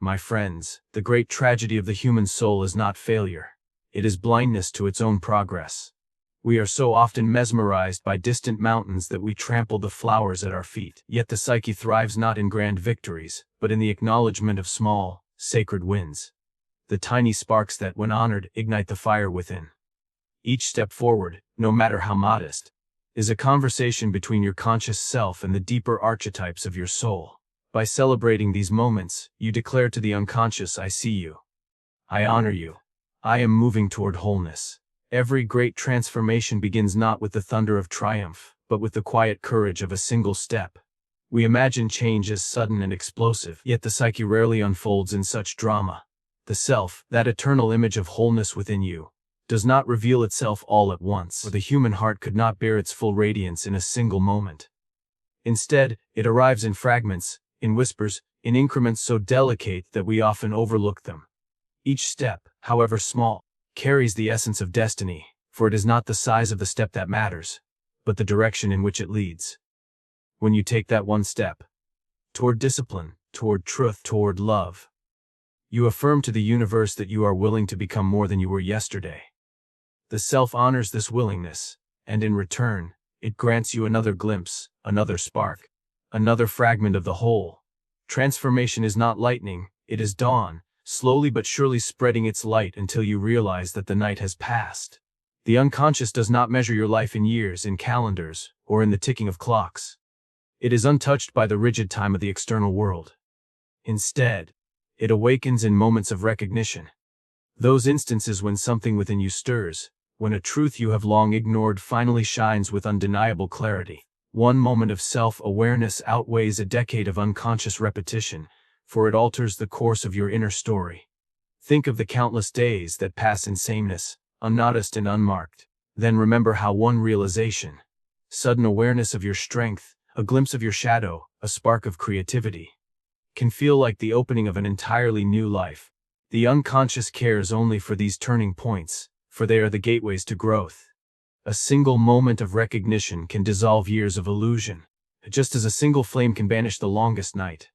My friends, the great tragedy of the human soul is not failure. It is blindness to its own progress. We are so often mesmerized by distant mountains that we trample the flowers at our feet. Yet the psyche thrives not in grand victories, but in the acknowledgement of small, sacred wins. The tiny sparks that, when honored, ignite the fire within. Each step forward, no matter how modest, is a conversation between your conscious self and the deeper archetypes of your soul. By celebrating these moments, you declare to the unconscious, I see you. I honor you. I am moving toward wholeness. Every great transformation begins not with the thunder of triumph, but with the quiet courage of a single step. We imagine change as sudden and explosive, yet the psyche rarely unfolds in such drama. The self, that eternal image of wholeness within you, does not reveal itself all at once, for the human heart could not bear its full radiance in a single moment. Instead, it arrives in fragments, in whispers, in increments so delicate that we often overlook them. Each step, however small, carries the essence of destiny, for it is not the size of the step that matters, but the direction in which it leads. When you take that one step, toward discipline, toward truth, toward love, you affirm to the universe that you are willing to become more than you were yesterday. The self honors this willingness, and in return, it grants you another glimpse, another spark, another fragment of the whole. Transformation is not lightning, it is dawn, slowly but surely spreading its light until you realize that the night has passed. The unconscious does not measure your life in years, in calendars, or in the ticking of clocks. It is untouched by the rigid time of the external world. Instead, it awakens in moments of recognition. Those instances when something within you stirs, when a truth you have long ignored finally shines with undeniable clarity. One moment of self-awareness outweighs a decade of unconscious repetition, for it alters the course of your inner story. Think of the countless days that pass in sameness, unnoticed and unmarked. Then remember how one realization, sudden awareness of your strength, a glimpse of your shadow, a spark of creativity, can feel like the opening of an entirely new life. The unconscious cares only for these turning points, for they are the gateways to growth. A single moment of recognition can dissolve years of illusion, just as a single flame can banish the longest night.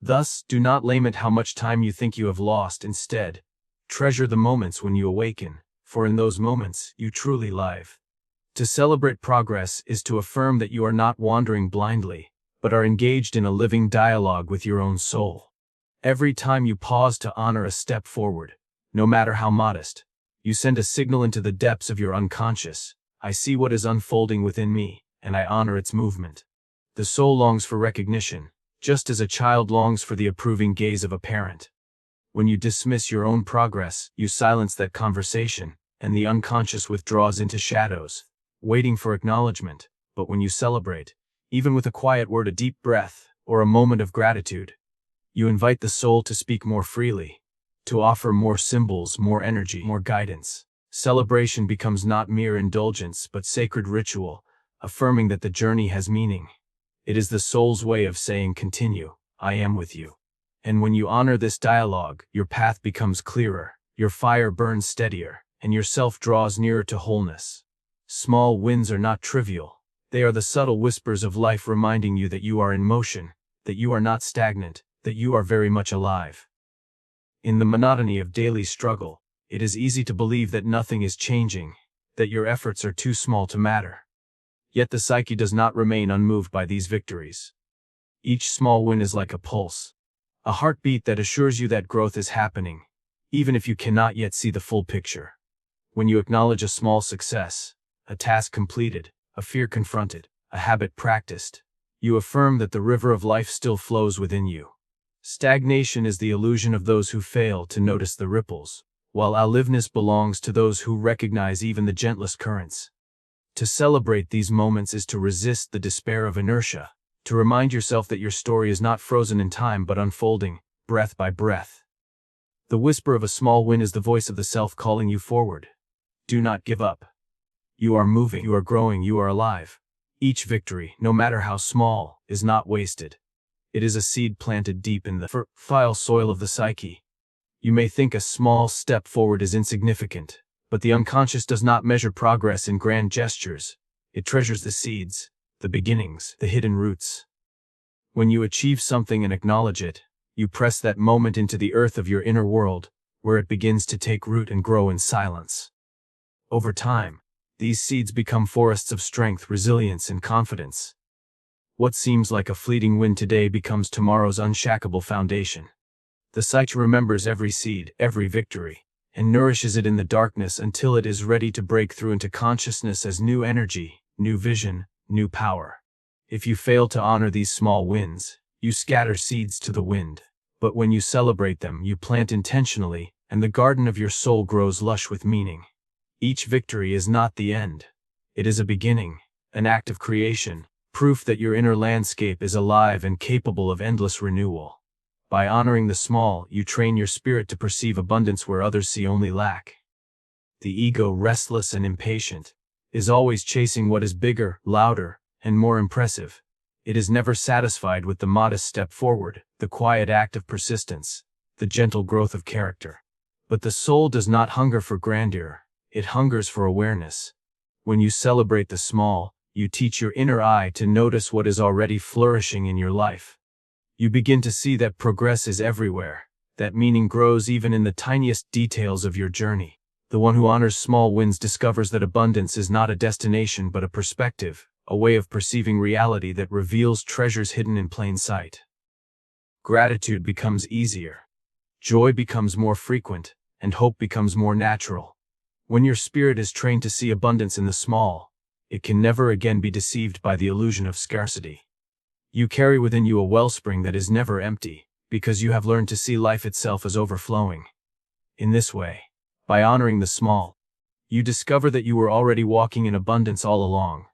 Thus, do not lament how much time you think you have lost. Instead, treasure the moments when you awaken, for in those moments, you truly live. To celebrate progress is to affirm that you are not wandering blindly, but are engaged in a living dialogue with your own soul. Every time you pause to honor a step forward, no matter how modest, you send a signal into the depths of your unconscious. I see what is unfolding within me, and I honor its movement. The soul longs for recognition, just as a child longs for the approving gaze of a parent. When you dismiss your own progress, you silence that conversation, and the unconscious withdraws into shadows, waiting for acknowledgement. But when you celebrate, even with a quiet word, a deep breath, or a moment of gratitude, you invite the soul to speak more freely, to offer more symbols, more energy, more guidance. Celebration becomes not mere indulgence but sacred ritual, affirming that the journey has meaning. It is the soul's way of saying, continue, I am with you. And when you honor this dialogue, your path becomes clearer, your fire burns steadier, and your self draws nearer to wholeness. Small wins are not trivial. They are the subtle whispers of life reminding you that you are in motion, that you are not stagnant, that you are very much alive. In the monotony of daily struggle, it is easy to believe that nothing is changing, that your efforts are too small to matter. Yet the psyche does not remain unmoved by these victories. Each small win is like a pulse, a heartbeat that assures you that growth is happening, even if you cannot yet see the full picture. When you acknowledge a small success, a task completed, a fear confronted, a habit practiced, you affirm that the river of life still flows within you. Stagnation is the illusion of those who fail to notice the ripples, while aliveness belongs to those who recognize even the gentlest currents. To celebrate these moments is to resist the despair of inertia, to remind yourself that your story is not frozen in time but unfolding, breath by breath. The whisper of a small win is the voice of the self calling you forward. Do not give up. You are moving, you are growing, you are alive. Each victory, no matter how small, is not wasted. It is a seed planted deep in the fertile soil of the psyche. You may think a small step forward is insignificant, but the unconscious does not measure progress in grand gestures. It treasures the seeds, the beginnings, the hidden roots. When you achieve something and acknowledge it, You press that moment into the earth of your inner world, where it begins to take root and grow in silence. Over time, these seeds become forests of strength, resilience, and confidence. What seems like a fleeting wind today becomes tomorrow's unshakable foundation. The Psyche remembers every seed, every victory, and nourishes it in the darkness until it is ready to break through into consciousness as new energy, new vision, new power. If you fail to honor these small wins, you scatter seeds to the wind. But when you celebrate them, you plant intentionally, and the garden of your soul grows lush with meaning. Each victory is not the end. It is a beginning, an act of creation, proof that your inner landscape is alive and capable of endless renewal. By honoring the small, you train your spirit to perceive abundance where others see only lack. The ego, restless and impatient, is always chasing what is bigger, louder, and more impressive. It is never satisfied with the modest step forward, the quiet act of persistence, the gentle growth of character. But the soul does not hunger for grandeur, it hungers for awareness. When you celebrate the small, you teach your inner eye to notice what is already flourishing in your life. You begin to see that progress is everywhere, that meaning grows even in the tiniest details of your journey. The one who honors small wins discovers that abundance is not a destination but a perspective, a way of perceiving reality that reveals treasures hidden in plain sight. Gratitude becomes easier. Joy becomes more frequent, and hope becomes more natural. When your spirit is trained to see abundance in the small, it can never again be deceived by the illusion of scarcity. You carry within you a wellspring that is never empty, because you have learned to see life itself as overflowing. In this way, by honoring the small, you discover that you were already walking in abundance all along.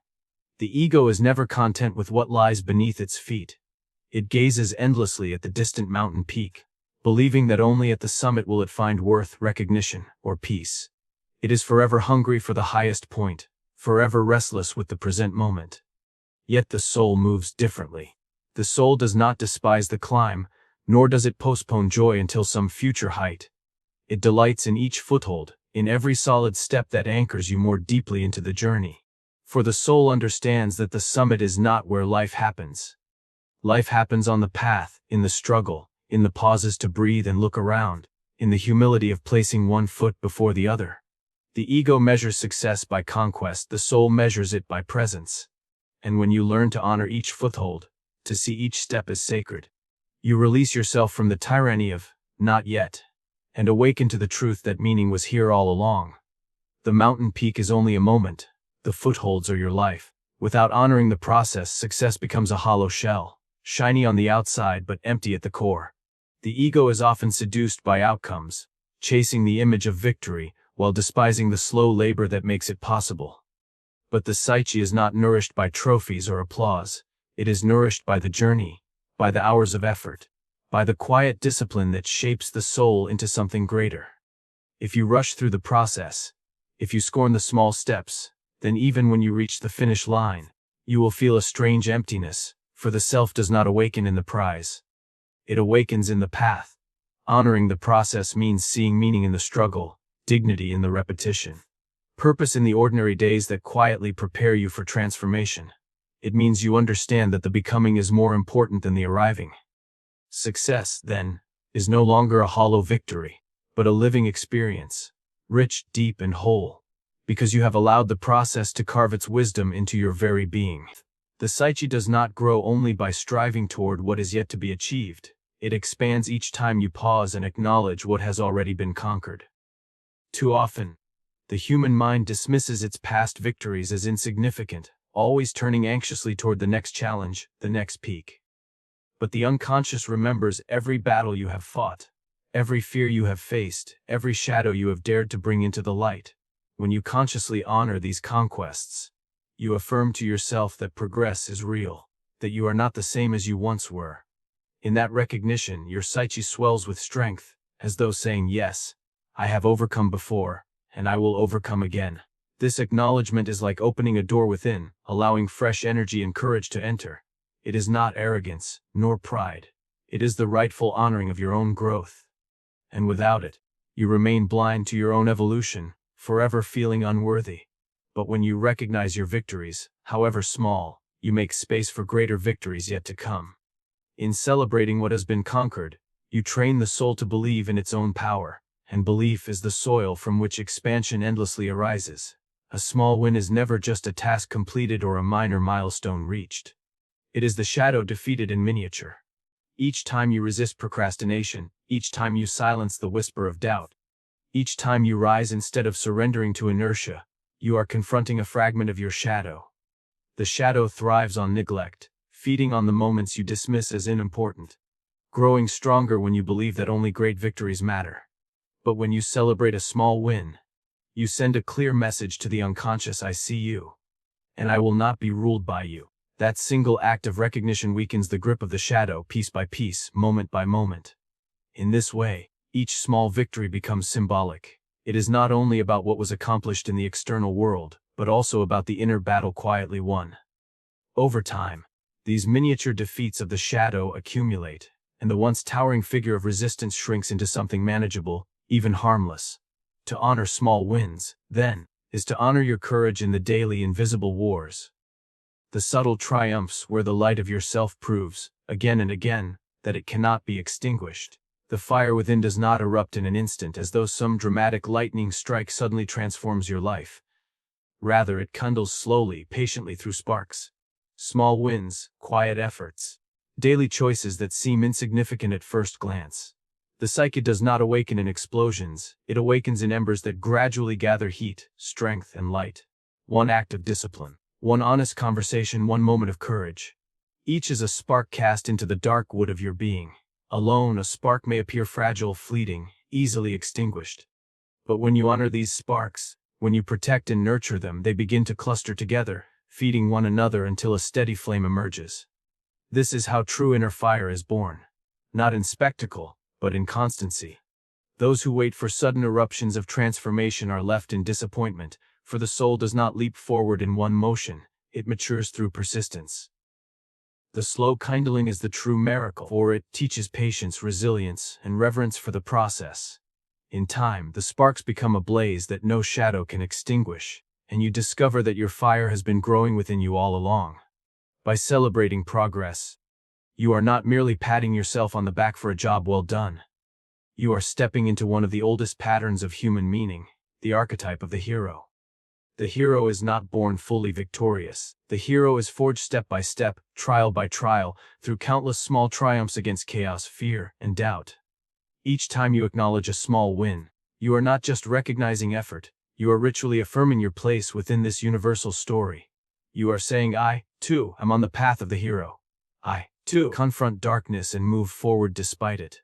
The ego is never content with what lies beneath its feet. It gazes endlessly at the distant mountain peak, believing that only at the summit will it find worth, recognition, or peace. It is forever hungry for the highest point, forever restless with the present moment. Yet the soul moves differently. The soul does not despise the climb, nor does it postpone joy until some future height. It delights in each foothold, in every solid step that anchors you more deeply into the journey. For the soul understands that the summit is not where life happens. Life happens on the path, in the struggle, in the pauses to breathe and look around, in the humility of placing one foot before the other. The ego measures success by conquest, the soul measures it by presence. And when you learn to honor each foothold, to see each step as sacred, you release yourself from the tyranny of not yet, and awaken to the truth that meaning was here all along. The mountain peak is only a moment, the footholds are your life. Without honoring the process, success becomes a hollow shell, shiny on the outside but empty at the core. The ego is often seduced by outcomes, chasing the image of victory, while despising the slow labor that makes it possible. But the psyche is not nourished by trophies or applause. It is nourished by the journey, by the hours of effort, by the quiet discipline that shapes the soul into something greater. If you rush through the process, if you scorn the small steps, then even when you reach the finish line, you will feel a strange emptiness, for the self does not awaken in the prize. It awakens in the path. Honoring the process means seeing meaning in the struggle, dignity in the repetition, purpose in the ordinary days that quietly prepare you for transformation. It means you understand that the becoming is more important than the arriving. Success, then, is no longer a hollow victory, but a living experience, rich, deep, and whole, because you have allowed the process to carve its wisdom into your very being. The psyche does not grow only by striving toward what is yet to be achieved. It expands each time you pause and acknowledge what has already been conquered. Too often, the human mind dismisses its past victories as insignificant, always turning anxiously toward the next challenge, the next peak. But the unconscious remembers every battle you have fought, every fear you have faced, every shadow you have dared to bring into the light. When you consciously honor these conquests, you affirm to yourself that progress is real, that you are not the same as you once were. In that recognition, your psyche swells with strength, as though saying, "Yes, I have overcome before, and I will overcome again." This acknowledgement is like opening a door within, allowing fresh energy and courage to enter. It is not arrogance, nor pride. It is the rightful honoring of your own growth. And without it, you remain blind to your own evolution, forever feeling unworthy. But when you recognize your victories, however small, you make space for greater victories yet to come. In celebrating what has been conquered, You train the soul to believe in its own power, and belief is the soil from which expansion endlessly arises. A small win is never just a task completed or a minor milestone reached. It is the shadow defeated in miniature. Each time you resist procrastination, each time you silence the whisper of doubt, each time you rise instead of surrendering to inertia, you are confronting a fragment of your shadow. The shadow thrives on neglect, feeding on the moments you dismiss as unimportant, growing stronger when you believe that only great victories matter. But when you celebrate a small win, you send a clear message to the unconscious: I see you, and I will not be ruled by you. That single act of recognition weakens the grip of the shadow piece by piece, moment by moment. In this way, each small victory becomes symbolic. It is not only about what was accomplished in the external world, but also about the inner battle quietly won. Over time, these miniature defeats of the shadow accumulate, and the once towering figure of resistance shrinks into something manageable, even harmless. To honor small wins, then, is to honor your courage in the daily invisible wars. The subtle triumphs where the light of yourself proves, again and again, that it cannot be extinguished. The fire within does not erupt in an instant as though some dramatic lightning strike suddenly transforms your life. Rather, it kindles slowly, patiently through sparks. Small wins, quiet efforts, daily choices that seem insignificant at first glance. The psyche does not awaken in explosions, it awakens in embers that gradually gather heat, strength, and light. One act of discipline, one honest conversation, one moment of courage. Each is a spark cast into the dark wood of your being. Alone, a spark may appear fragile, fleeting, easily extinguished. But when you honor these sparks, when you protect and nurture them, they begin to cluster together, feeding one another until a steady flame emerges. This is how true inner fire is born. Not in spectacle, but in constancy. Those who wait for sudden eruptions of transformation are left in disappointment, for the soul does not leap forward in one motion, it matures through persistence. The slow kindling is the true miracle, for it teaches patience, resilience, and reverence for the process. In time, the sparks become a blaze that no shadow can extinguish, and you discover that your fire has been growing within you all along. By celebrating progress, you are not merely patting yourself on the back for a job well done. You are stepping into one of the oldest patterns of human meaning, the archetype of the hero. The hero is not born fully victorious. The hero is forged step by step, trial by trial, through countless small triumphs against chaos, fear, and doubt. Each time you acknowledge a small win, you are not just recognizing effort, you are ritually affirming your place within this universal story. You are saying, I, too, am on the path of the hero. I, too, confront darkness and move forward despite it.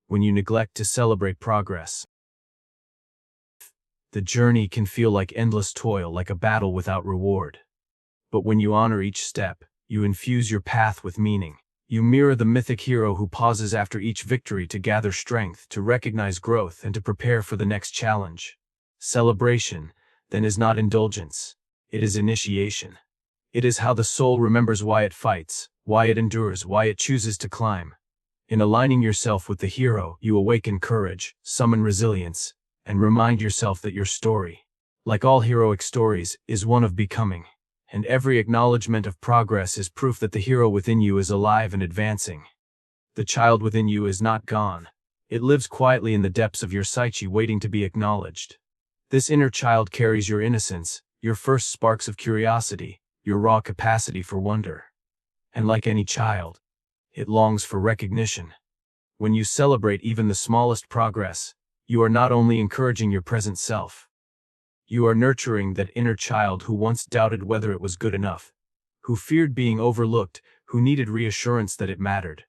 When you neglect to celebrate progress, the journey can feel like endless toil, like a battle without reward. But when you honor each step, you infuse your path with meaning. You mirror the mythic hero who pauses after each victory to gather strength, to recognize growth, and to prepare for the next challenge. Celebration, then, is not indulgence. It is initiation. It is how the soul remembers why it fights, why it endures, why it chooses to climb. In aligning yourself with the hero, you awaken courage, summon resilience, and remind yourself that your story, like all heroic stories, is one of becoming. And every acknowledgement of progress is proof that the hero within you is alive and advancing. The child within you is not gone. It lives quietly in the depths of your psyche, waiting to be acknowledged. This inner child carries your innocence, your first sparks of curiosity, your raw capacity for wonder. And like any child, it longs for recognition. When you celebrate even the smallest progress, you are not only encouraging your present self, you are nurturing that inner child who once doubted whether it was good enough, who feared being overlooked, who needed reassurance that it mattered.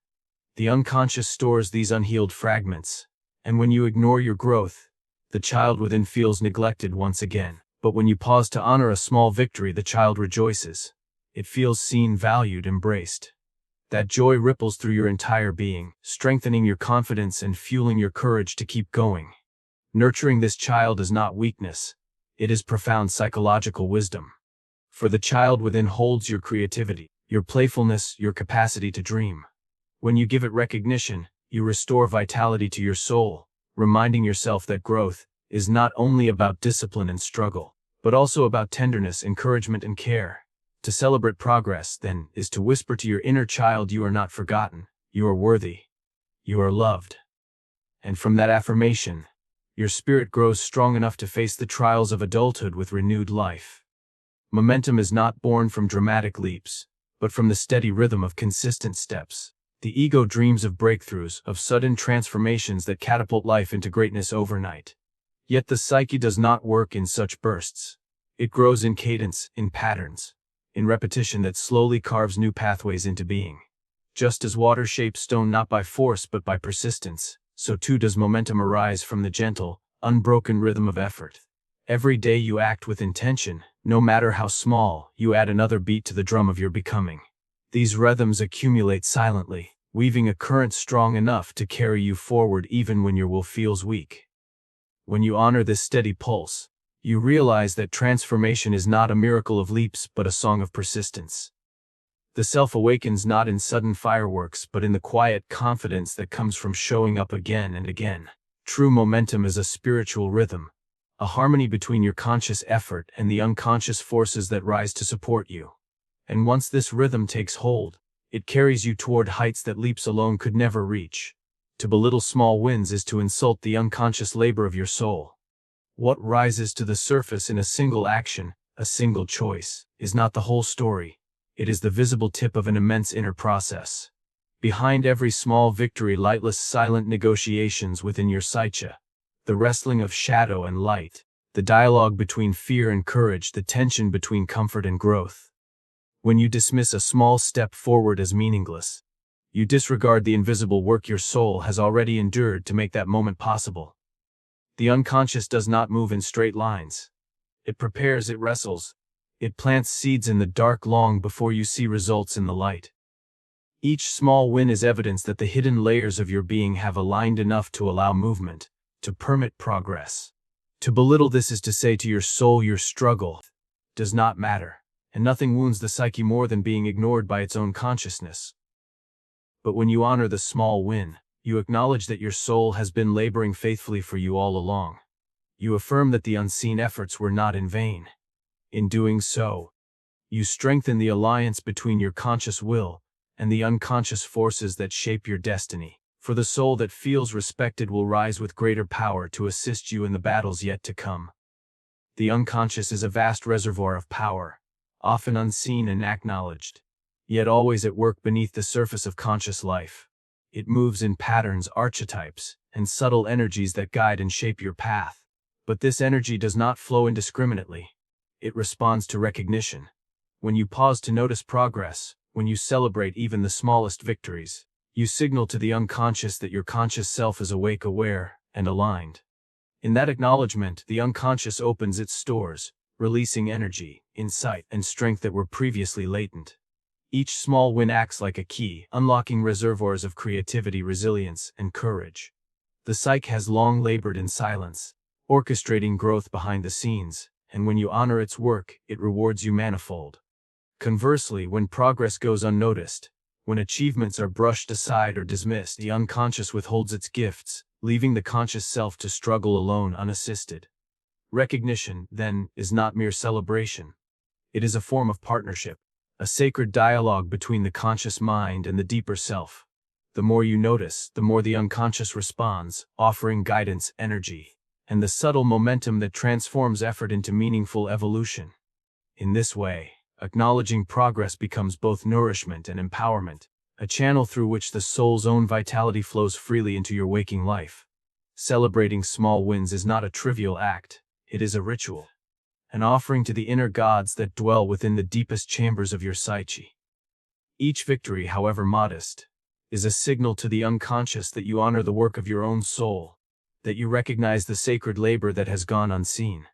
The unconscious stores these unhealed fragments, and when you ignore your growth, the child within feels neglected once again. But when you pause to honor a small victory, the child rejoices. It feels seen, valued, embraced. That joy ripples through your entire being, strengthening your confidence and fueling your courage to keep going. Nurturing this child is not weakness. It is profound psychological wisdom. For the child within holds your creativity, your playfulness, your capacity to dream. When you give it recognition, you restore vitality to your soul, reminding yourself that growth is not only about discipline and struggle, but also about tenderness, encouragement, and care. To celebrate progress, then, is to whisper to your inner child, you are not forgotten, you are worthy. You are loved. And from that affirmation, your spirit grows strong enough to face the trials of adulthood with renewed life. Momentum is not born from dramatic leaps, but from the steady rhythm of consistent steps. The ego dreams of breakthroughs, of sudden transformations that catapult life into greatness overnight. Yet the psyche does not work in such bursts. It grows in cadence, in patterns, in repetition that slowly carves new pathways into being. Just as water shapes stone not by force but by persistence, so too does momentum arise from the gentle, unbroken rhythm of effort. Every day you act with intention, no matter how small, you add another beat to the drum of your becoming. These rhythms accumulate silently, weaving a current strong enough to carry you forward even when your will feels weak. When you honor this steady pulse, you realize that transformation is not a miracle of leaps but a song of persistence. The self awakens not in sudden fireworks but in the quiet confidence that comes from showing up again and again. True momentum is a spiritual rhythm, a harmony between your conscious effort and the unconscious forces that rise to support you. And once this rhythm takes hold, it carries you toward heights that leaps alone could never reach. To belittle small wins is to insult the unconscious labor of your soul. What rises to the surface in a single action, a single choice, is not the whole story. It is the visible tip of an immense inner process. Behind every small victory lightless silent negotiations within your psyche. The wrestling of shadow and light, the dialogue between fear and courage, the tension between comfort and growth. When you dismiss a small step forward as meaningless, you disregard the invisible work your soul has already endured to make that moment possible. The unconscious does not move in straight lines. It prepares, it wrestles. It plants seeds in the dark long before you see results in the light. Each small win is evidence that the hidden layers of your being have aligned enough to allow movement, to permit progress. To belittle this is to say to your soul your struggle does not matter, and nothing wounds the psyche more than being ignored by its own consciousness. But when you honor the small win, you acknowledge that your soul has been laboring faithfully for you all along. You affirm that the unseen efforts were not in vain. In doing so, you strengthen the alliance between your conscious will and the unconscious forces that shape your destiny. For the soul that feels respected will rise with greater power to assist you in the battles yet to come. The unconscious is a vast reservoir of power, often unseen and acknowledged, yet always at work beneath the surface of conscious life. It moves in patterns, archetypes, and subtle energies that guide and shape your path. But this energy does not flow indiscriminately. It responds to recognition. When you pause to notice progress, when you celebrate even the smallest victories, you signal to the unconscious that your conscious self is awake, aware, and aligned. In that acknowledgement, the unconscious opens its stores, releasing energy, insight, and strength that were previously latent. Each small win acts like a key, unlocking reservoirs of creativity, resilience, and courage. The psyche has long labored in silence, orchestrating growth behind the scenes, and when you honor its work, it rewards you manifold. Conversely, when progress goes unnoticed, when achievements are brushed aside or dismissed, the unconscious withholds its gifts, leaving the conscious self to struggle alone unassisted. Recognition, then, is not mere celebration. It is a form of partnership, a sacred dialogue between the conscious mind and the deeper self. The more you notice, the more the unconscious responds, offering guidance, energy, and the subtle momentum that transforms effort into meaningful evolution. In this way, acknowledging progress becomes both nourishment and empowerment, a channel through which the soul's own vitality flows freely into your waking life. Celebrating small wins is not a trivial act, it is a ritual, an offering to the inner gods that dwell within the deepest chambers of your psyche. Each victory, however modest, is a signal to the unconscious that you honor the work of your own soul, that you recognize the sacred labor that has gone unseen.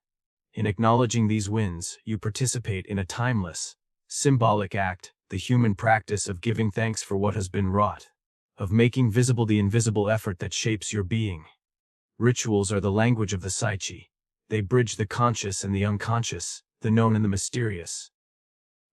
In acknowledging these wins, you participate in a timeless, symbolic act, the human practice of giving thanks for what has been wrought, of making visible the invisible effort that shapes your being. Rituals are the language of the psyche. They bridge the conscious and the unconscious, the known and the mysterious.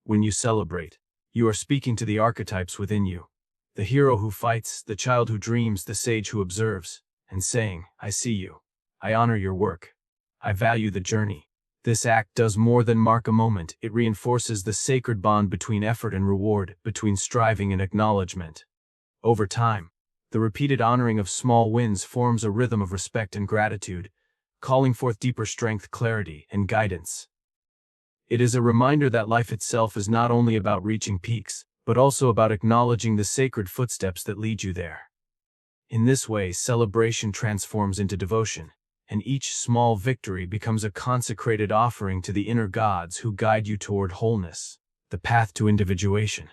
When you celebrate, you are speaking to the archetypes within you, the hero who fights, the child who dreams, the sage who observes, and saying, "I see you. I honor your work. I value the journey." This act does more than mark a moment, it reinforces the sacred bond between effort and reward, between striving and acknowledgement. Over time, The repeated honoring of small wins forms a rhythm of respect and gratitude, calling forth deeper strength, clarity, and guidance. It is a reminder that life itself is not only about reaching peaks, but also about acknowledging the sacred footsteps that lead you there. In this way, celebration transforms into devotion, and each small victory becomes a consecrated offering to the inner gods who guide you toward wholeness. The path to individuation,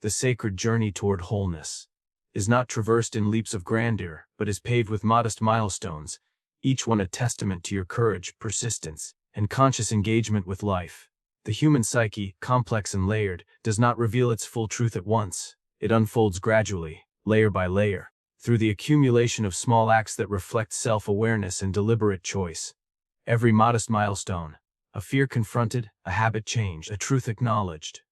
the sacred journey toward wholeness, is not traversed in leaps of grandeur, but is paved with modest milestones, each one a testament to your courage, persistence, and conscious engagement with life. The human psyche, complex and layered, does not reveal its full truth at once. It unfolds gradually, layer by layer, through the accumulation of small acts that reflect self-awareness and deliberate choice. Every modest milestone, a fear confronted, a habit changed, a truth acknowledged,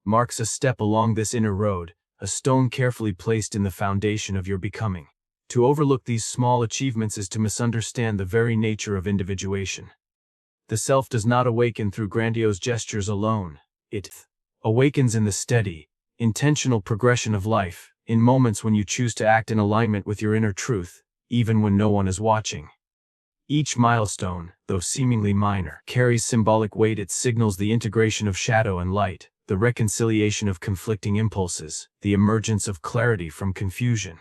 marks a step along this inner road, a stone carefully placed in the foundation of your becoming. To overlook these small achievements is to misunderstand the very nature of individuation. The self does not awaken through grandiose gestures alone. It awakens in the steady, intentional progression of life, in moments when you choose to act in alignment with your inner truth, even when no one is watching. Each milestone, though seemingly minor, carries symbolic weight. It signals the integration of shadow and light, the reconciliation of conflicting impulses, the emergence of clarity from confusion.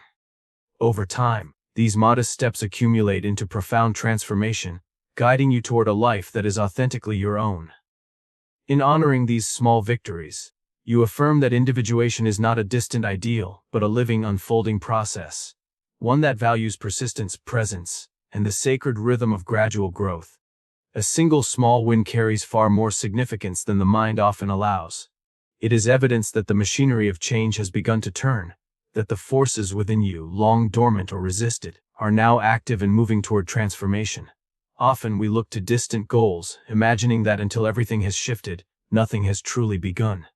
Over time, these modest steps accumulate into profound transformation, guiding you toward a life that is authentically your own. In honoring these small victories, you affirm that individuation is not a distant ideal, but a living, unfolding process, one that values persistence, presence, and the sacred rhythm of gradual growth. A single small win carries far more significance than the mind often allows. It is evidence that the machinery of change has begun to turn, that the forces within you, long dormant or resisted, are now active and moving toward transformation. Often we look to distant goals, imagining that until everything has shifted, nothing has truly begun.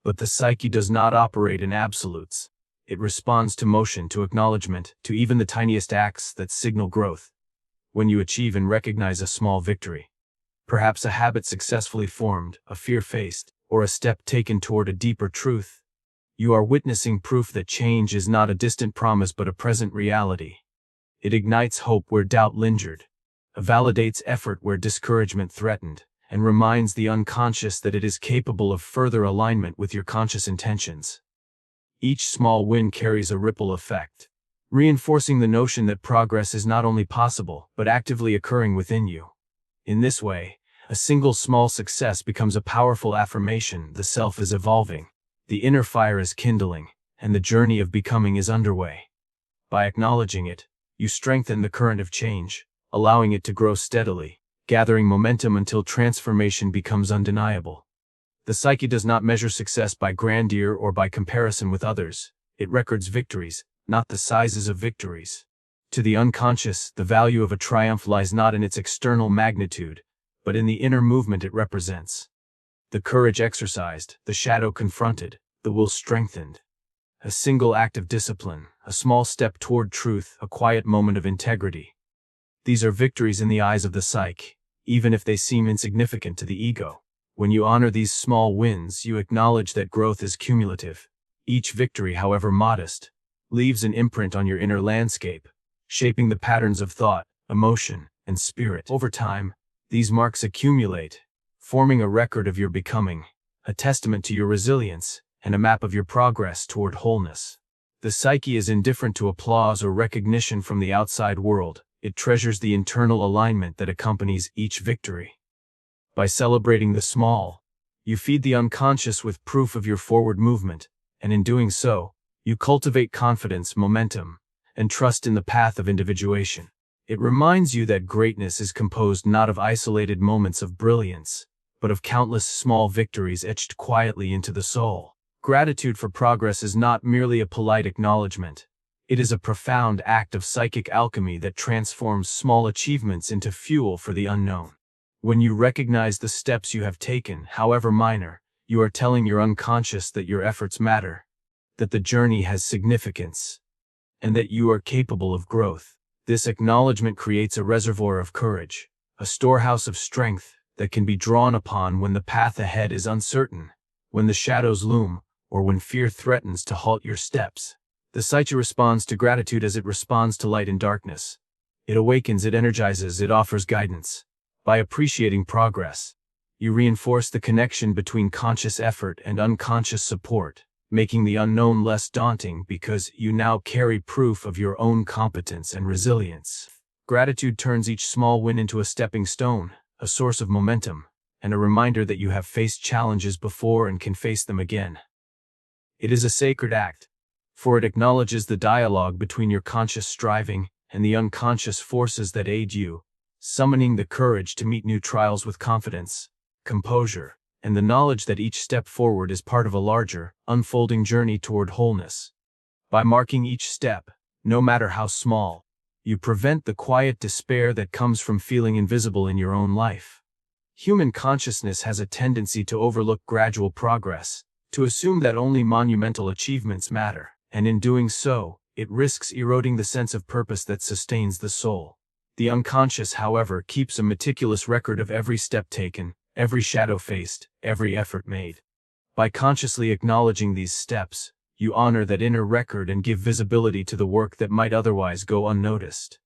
But the psyche does not operate in absolutes. It responds to motion, to acknowledgement, to even the tiniest acts that signal growth. When you achieve and recognize a small victory, perhaps a habit successfully formed, a fear faced, or a step taken toward a deeper truth, you are witnessing proof that change is not a distant promise but a present reality. It ignites hope where doubt lingered, validates effort where discouragement threatened, and reminds the unconscious that it is capable of further alignment with your conscious intentions. Each small win carries a ripple effect, reinforcing the notion that progress is not only possible, but actively occurring within you. In this way, a single small success becomes a powerful affirmation: the self is evolving, the inner fire is kindling, and the journey of becoming is underway. By acknowledging it, you strengthen the current of change, allowing it to grow steadily, gathering momentum until transformation becomes undeniable. The psyche does not measure success by grandeur or by comparison with others. It records victories, not the sizes of victories. To the unconscious, the value of a triumph lies not in its external magnitude, but in the inner movement it represents. The courage exercised, the shadow confronted, the will strengthened. A single act of discipline, a small step toward truth, a quiet moment of integrity. These are victories in the eyes of the psyche, even if they seem insignificant to the ego. When you honor these small wins, you acknowledge that growth is cumulative. Each victory, however modest, leaves an imprint on your inner landscape, shaping the patterns of thought, emotion, and spirit. Over time, these marks accumulate, forming a record of your becoming, a testament to your resilience, and a map of your progress toward wholeness. The psyche is indifferent to applause or recognition from the outside world. It treasures the internal alignment that accompanies each victory. By celebrating the small, you feed the unconscious with proof of your forward movement, and in doing so, you cultivate confidence, momentum, and trust in the path of individuation. It reminds you that greatness is composed not of isolated moments of brilliance, but of countless small victories etched quietly into the soul. Gratitude for progress is not merely a polite acknowledgement. It is a profound act of psychic alchemy that transforms small achievements into fuel for the unknown. When you recognize the steps you have taken, however minor, you are telling your unconscious that your efforts matter, that the journey has significance, and that you are capable of growth. This acknowledgement creates a reservoir of courage, a storehouse of strength that can be drawn upon when the path ahead is uncertain, when the shadows loom, or when fear threatens to halt your steps. The Psyche responds to gratitude as it responds to light and darkness. It awakens, it energizes, it offers guidance. By appreciating progress, you reinforce the connection between conscious effort and unconscious support, making the unknown less daunting because you now carry proof of your own competence and resilience. Gratitude turns each small win into a stepping stone, a source of momentum, and a reminder that you have faced challenges before and can face them again. It is a sacred act, for it acknowledges the dialogue between your conscious striving and the unconscious forces that aid you, summoning the courage to meet new trials with confidence, composure, and the knowledge that each step forward is part of a larger, unfolding journey toward wholeness. By marking each step, no matter how small, you prevent the quiet despair that comes from feeling invisible in your own life. Human consciousness has a tendency to overlook gradual progress, to assume that only monumental achievements matter, and in doing so, it risks eroding the sense of purpose that sustains the soul. The unconscious, however, keeps a meticulous record of every step taken, every shadow faced, every effort made. By consciously acknowledging these steps, you honor that inner record and give visibility to the work that might otherwise go unnoticed.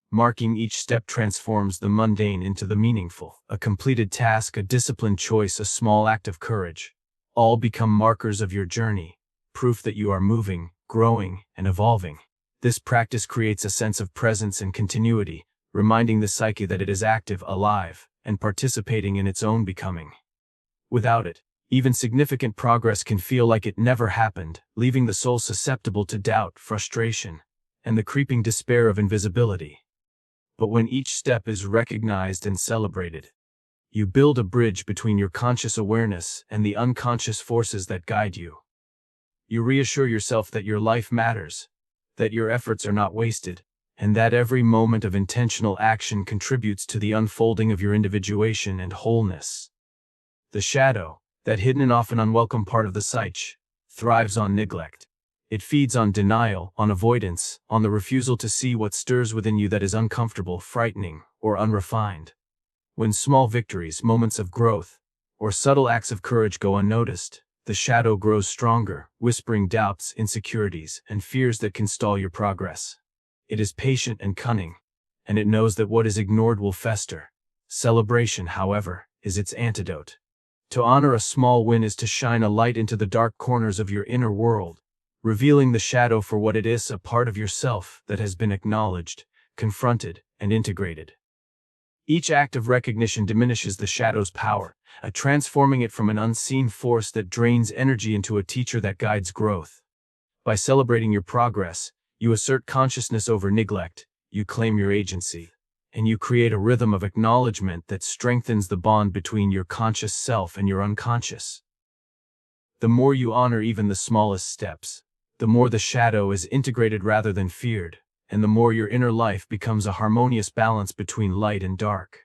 Marking each step transforms the mundane into the meaningful. A completed task, a disciplined choice, a small act of courage, all become markers of your journey, proof that you are moving, growing, and evolving. This practice creates a sense of presence and continuity, reminding the psyche that it is active, alive, and participating in its own becoming. Without it, even significant progress can feel like it never happened, leaving the soul susceptible to doubt, frustration, and the creeping despair of invisibility. But when each step is recognized and celebrated, you build a bridge between your conscious awareness and the unconscious forces that guide you. You reassure yourself that your life matters, that your efforts are not wasted, and that every moment of intentional action contributes to the unfolding of your individuation and wholeness. The shadow, that hidden and often unwelcome part of the psyche, thrives on neglect. It feeds on denial, on avoidance, on the refusal to see what stirs within you that is uncomfortable, frightening, or unrefined. When small victories, moments of growth, or subtle acts of courage go unnoticed, the shadow grows stronger, whispering doubts, insecurities, and fears that can stall your progress. It is patient and cunning, and it knows that what is ignored will fester. Celebration, however, is its antidote. To honor a small win is to shine a light into the dark corners of your inner world, revealing the shadow for what it is, a part of yourself that has been acknowledged, confronted, and integrated. Each act of recognition diminishes the shadow's power, transforming it from an unseen force that drains energy into a teacher that guides growth. By celebrating your progress, you assert consciousness over neglect, you claim your agency, and you create a rhythm of acknowledgement that strengthens the bond between your conscious self and your unconscious. The more you honor even the smallest steps, the more the shadow is integrated rather than feared, and the more your inner life becomes a harmonious balance between light and dark.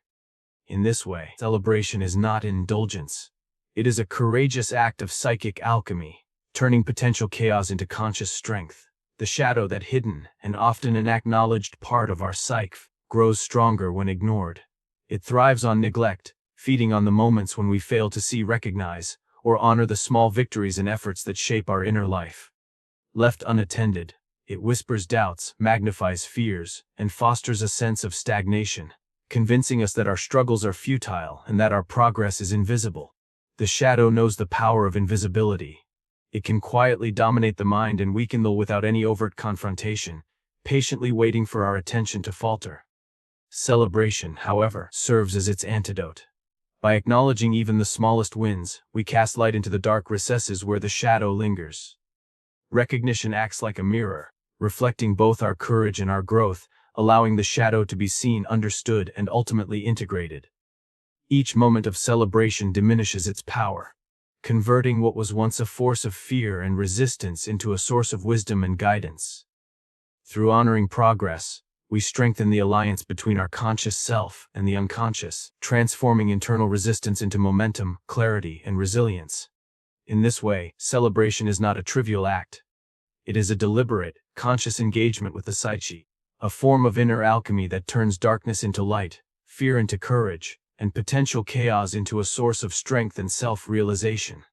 In this way, celebration is not indulgence. It is a courageous act of psychic alchemy, turning potential chaos into conscious strength. The shadow, that hidden and often unacknowledged part of our psyche, grows stronger when ignored. It thrives on neglect, feeding on the moments when we fail to see, recognize, or honor the small victories and efforts that shape our inner life. Left unattended, it whispers doubts, magnifies fears, and fosters a sense of stagnation, convincing us that our struggles are futile and that our progress is invisible. The shadow knows the power of invisibility. It can quietly dominate the mind and weaken the will without any overt confrontation, patiently waiting for our attention to falter. Celebration, however, serves as its antidote. By acknowledging even the smallest wins, we cast light into the dark recesses where the shadow lingers. Recognition acts like a mirror, reflecting both our courage and our growth, allowing the shadow to be seen, understood, and ultimately integrated. Each moment of celebration diminishes its power, converting what was once a force of fear and resistance into a source of wisdom and guidance. Through honoring progress, we strengthen the alliance between our conscious self and the unconscious, transforming internal resistance into momentum, clarity, and resilience. In this way, celebration is not a trivial act. It is a deliberate, conscious engagement with the psyche, a form of inner alchemy that turns darkness into light, fear into courage, and potential chaos into a source of strength and self-realization.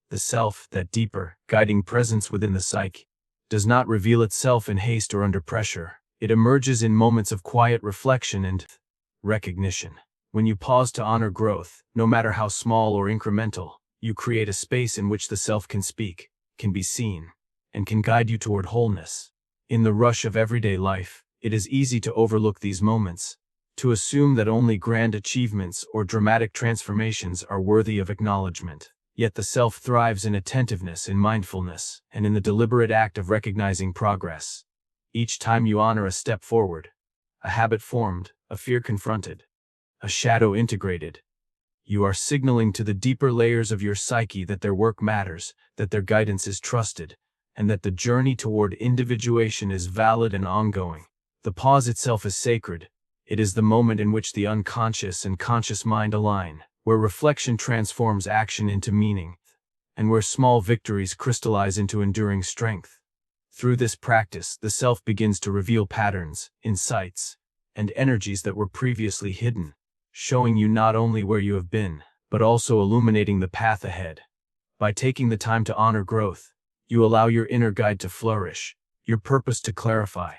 The self, that deeper, guiding presence within the psyche, does not reveal itself in haste or under pressure. It emerges in moments of quiet reflection and recognition. When you pause to honor growth, no matter how small or incremental, you create a space in which the self can speak, can be seen, and can guide you toward wholeness. In the rush of everyday life, it is easy to overlook these moments, to assume that only grand achievements or dramatic transformations are worthy of acknowledgement. Yet the self thrives in attentiveness, in mindfulness, and in the deliberate act of recognizing progress. Each time you honor a step forward, a habit formed, a fear confronted, a shadow integrated, you are signaling to the deeper layers of your psyche that their work matters, that their guidance is trusted, and that the journey toward individuation is valid and ongoing. The pause itself is sacred. It is the moment in which the unconscious and conscious mind align, where reflection transforms action into meaning, and where small victories crystallize into enduring strength. Through this practice, the self begins to reveal patterns, insights, and energies that were previously hidden, showing you not only where you have been, but also illuminating the path ahead. By taking the time to honor growth, you allow your inner guide to flourish, your purpose to clarify,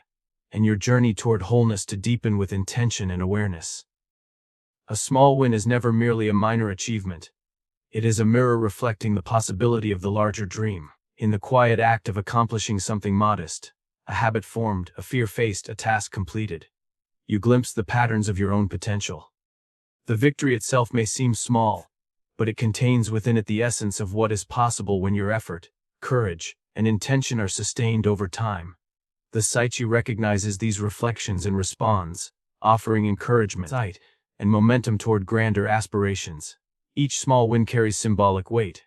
and your journey toward wholeness to deepen with intention and awareness. A small win is never merely a minor achievement. It is a mirror reflecting the possibility of the larger dream. In the quiet act of accomplishing something modest, a habit formed, a fear faced, a task completed, you glimpse the patterns of your own potential. The victory itself may seem small, but it contains within it the essence of what is possible when your effort, courage, and intention are sustained over time. The Psyche recognizes these reflections and responds, offering encouragement, insight, and momentum toward grander aspirations. Each small win carries symbolic weight.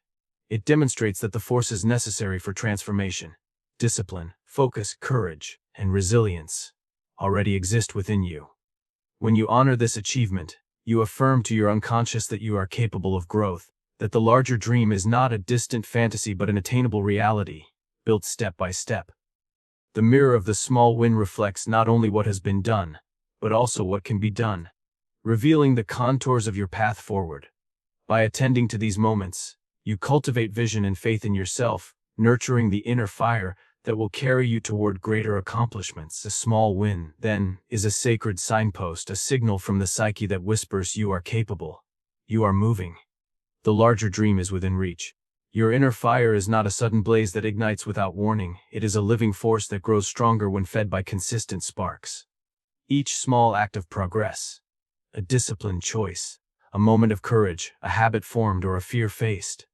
It demonstrates that the forces necessary for transformation, discipline, focus, courage, and resilience already exist within you. When you honor this achievement, you affirm to your unconscious that you are capable of growth, that the larger dream is not a distant fantasy but an attainable reality, built step by step. The mirror of the small win reflects not only what has been done, but also what can be done, revealing the contours of your path forward. By attending to these moments, you cultivate vision and faith in yourself, nurturing the inner fire that will carry you toward greater accomplishments. A small win, then, is a sacred signpost, a signal from the psyche that whispers you are capable. You are moving. The larger dream is within reach. Your inner fire is not a sudden blaze that ignites without warning. It is a living force that grows stronger when fed by consistent sparks. Each small act of progress, a disciplined choice, a moment of courage, a habit formed, or a fear faced,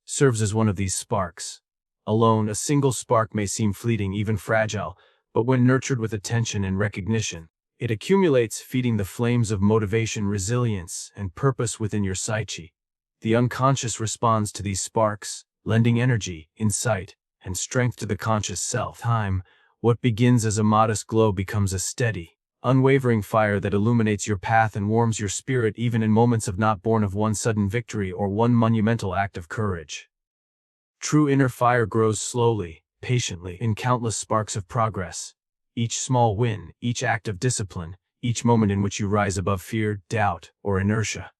serves as one of these sparks. Alone, a single spark may seem fleeting, even fragile, but when nurtured with attention and recognition, it accumulates, feeding the flames of motivation, resilience, and purpose within your psyche. The unconscious responds to these sparks, lending energy, insight, and strength to the conscious self. Time, what begins as a modest glow becomes a steady, unwavering fire that illuminates your path and warms your spirit even in moments of not born of one sudden victory or one monumental act of courage. True inner fire grows slowly, patiently, in countless sparks of progress. Each small win, each act of discipline, each moment in which you rise above fear, doubt, or inertia.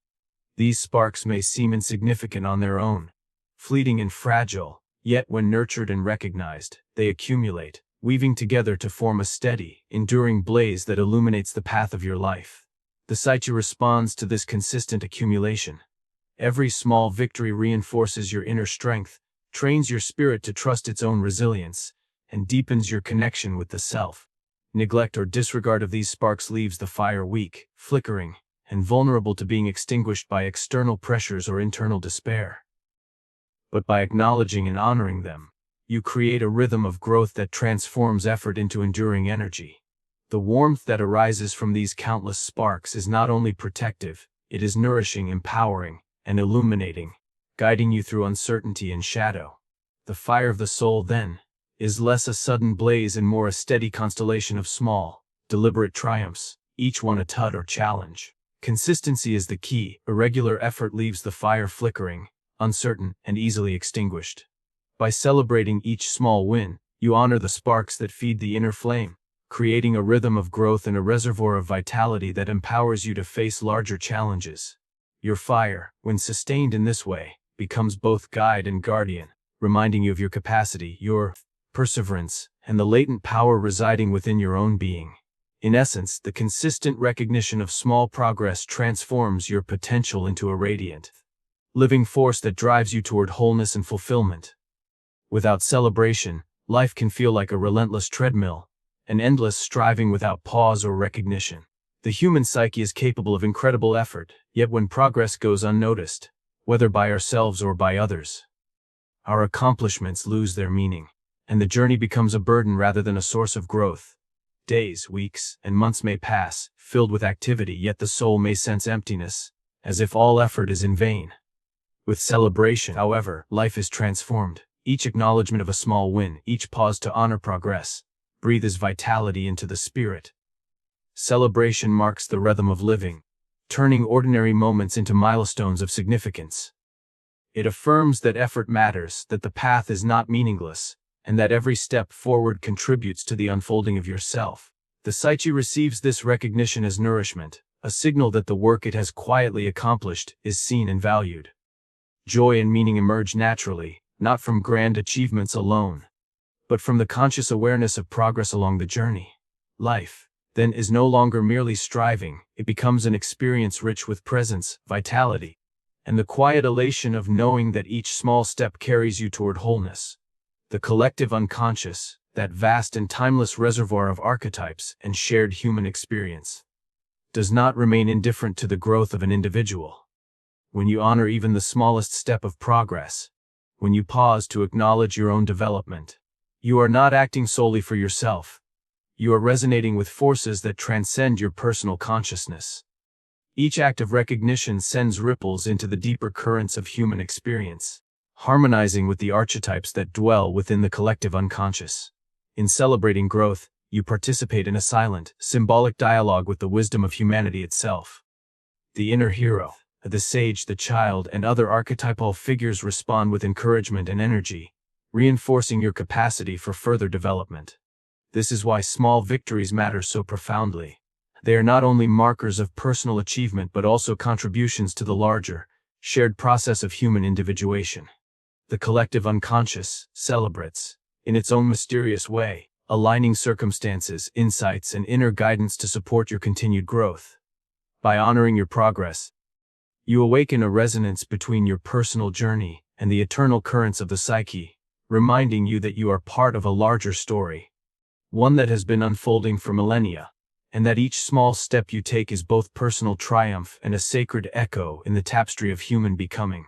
These sparks may seem insignificant on their own, fleeting and fragile, yet when nurtured and recognized, they accumulate, weaving together to form a steady, enduring blaze that illuminates the path of your life. The Psyche responds to this consistent accumulation. Every small victory reinforces your inner strength, trains your spirit to trust its own resilience, and deepens your connection with the self. Neglect or disregard of these sparks leaves the fire weak, flickering, and vulnerable to being extinguished by external pressures or internal despair. But by acknowledging and honoring them, you create a rhythm of growth that transforms effort into enduring energy. The warmth that arises from these countless sparks is not only protective, it is nourishing, empowering, and illuminating, guiding you through uncertainty and shadow. The fire of the soul, then, is less a sudden blaze and more a steady constellation of small, deliberate triumphs, each one a tut or challenge. Consistency is the key. Irregular effort leaves the fire flickering, uncertain, and easily extinguished. By celebrating each small win, you honor the sparks that feed the inner flame, creating a rhythm of growth and a reservoir of vitality that empowers you to face larger challenges. Your fire, when sustained in this way, becomes both guide and guardian, reminding you of your capacity, your perseverance, and the latent power residing within your own being. In essence, the consistent recognition of small progress transforms your potential into a radiant, living force that drives you toward wholeness and fulfillment. Without celebration, life can feel like a relentless treadmill, an endless striving without pause or recognition. The human psyche is capable of incredible effort, yet when progress goes unnoticed, whether by ourselves or by others, our accomplishments lose their meaning, and the journey becomes a burden rather than a source of growth. Days, weeks, and months may pass, filled with activity, yet the soul may sense emptiness, as if all effort is in vain. With celebration, however, life is transformed. Each acknowledgement of a small win, each pause to honor progress, breathes vitality into the spirit. Celebration marks the rhythm of living, turning ordinary moments into milestones of significance. It affirms that effort matters, that the path is not meaningless, and that every step forward contributes to the unfolding of yourself. The Psyche receives this recognition as nourishment, a signal that the work it has quietly accomplished is seen and valued. Joy and meaning emerge naturally, not from grand achievements alone, but from the conscious awareness of progress along the journey. Life, then, is no longer merely striving, it becomes an experience rich with presence, vitality, and the quiet elation of knowing that each small step carries you toward wholeness. The collective unconscious, that vast and timeless reservoir of archetypes and shared human experience, does not remain indifferent to the growth of an individual. When you honor even the smallest step of progress, when you pause to acknowledge your own development, you are not acting solely for yourself. You are resonating with forces that transcend your personal consciousness. Each act of recognition sends ripples into the deeper currents of human experience, harmonizing with the archetypes that dwell within the collective unconscious. In celebrating growth, you participate in a silent, symbolic dialogue with the wisdom of humanity itself. The inner hero, the sage, the child, and other archetypal figures respond with encouragement and energy, reinforcing your capacity for further development. This is why small victories matter so profoundly. They are not only markers of personal achievement but also contributions to the larger, shared process of human individuation. The collective unconscious celebrates, in its own mysterious way, aligning circumstances, insights, and inner guidance to support your continued growth. By honoring your progress, you awaken a resonance between your personal journey and the eternal currents of the psyche, reminding you that you are part of a larger story, one that has been unfolding for millennia, and that each small step you take is both personal triumph and a sacred echo in the tapestry of human becoming.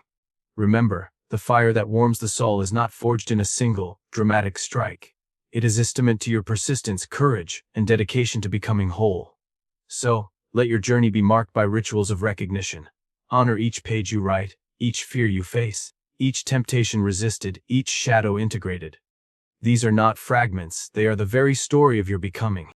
Remember, the fire that warms the soul is not forged in a single, dramatic strike. It is testament to your persistence, courage, and dedication to becoming whole. So, let your journey be marked by rituals of recognition. Honor each page you write, each fear you face, each temptation resisted, each shadow integrated. These are not fragments, they are the very story of your becoming.